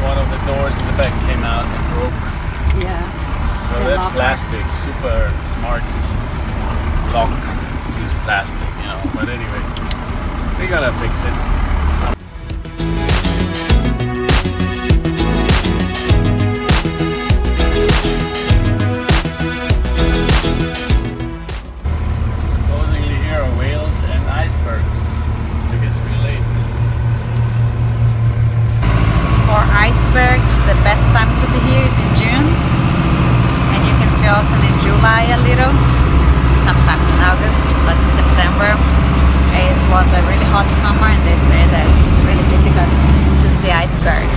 one of the doors in the back came out and broke. Yeah. So that's plastic, super smart lock. Use plastic, you know. But anyways, we gotta fix it. Supposedly here are whales and icebergs. I guess we're late. For icebergs, the best time to be here is in June, and you can see also in July a little, sometimes in August, but in September it was a really hot summer, and they say that it's really difficult to see icebergs.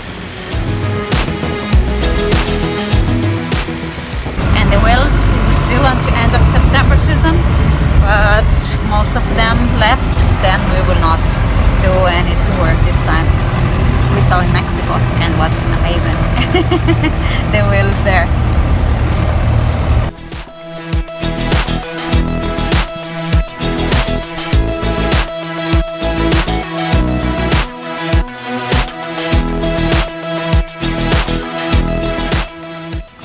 And the whales is still until end of September season, but most of them left. Then we will not do any tour this time. We saw in Mexico and was amazing. The whales there.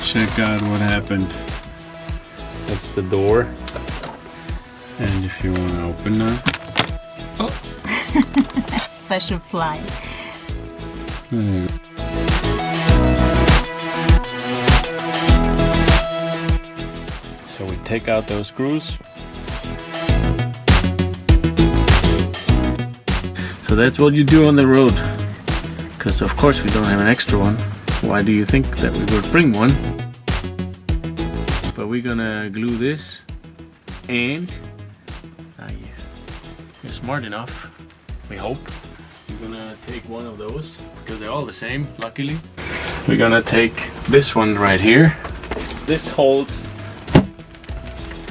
Check out what happened. That's the door. And if you want to open that. Oh! Special fly. So we take out those screws. So that's what you do on the road. Because of course we don't have an extra one. Why do you think that we would bring one? But we're gonna glue this, and you're smart enough, we hope. We're gonna take one of those, because they're all the same, luckily. We're gonna take this one right here. This holds,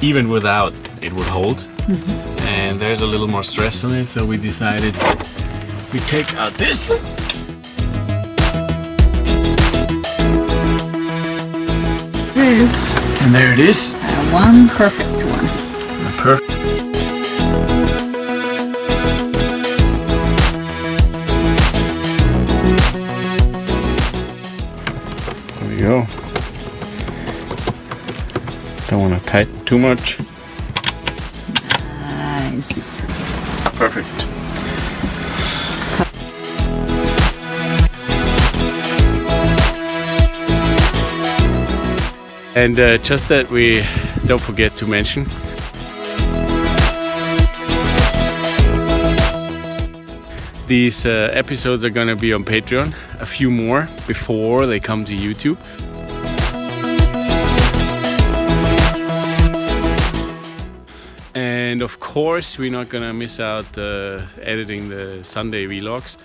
even without it would hold. And there's a little more stress on it, so we decided we take out this. And there it is. One perfect one. Perfect. There we go. Don't want to tighten too much. Nice. Perfect. And just that we don't forget to mention, these episodes are gonna be on Patreon, a few more before they come to YouTube. And of course, we're not gonna miss out editing the Sunday vlogs.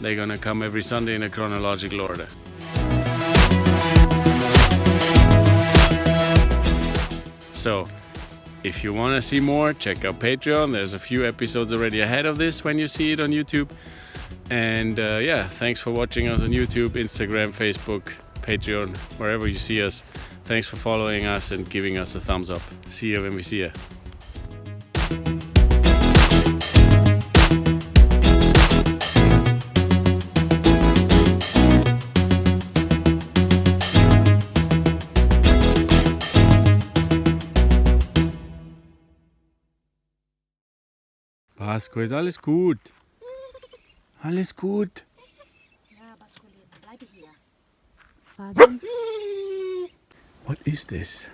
They're gonna come every Sunday in a chronological order. So, if you want to see more, check out Patreon. There's a few episodes already ahead of this when you see it on YouTube. And yeah, thanks for watching us on YouTube, Instagram, Facebook, Patreon, wherever you see us. Thanks for following us and giving us a thumbs up. See you when we see you. Vasco, ist alles gut. Alles gut. Ja, Vasco, bleibe hier. What is this?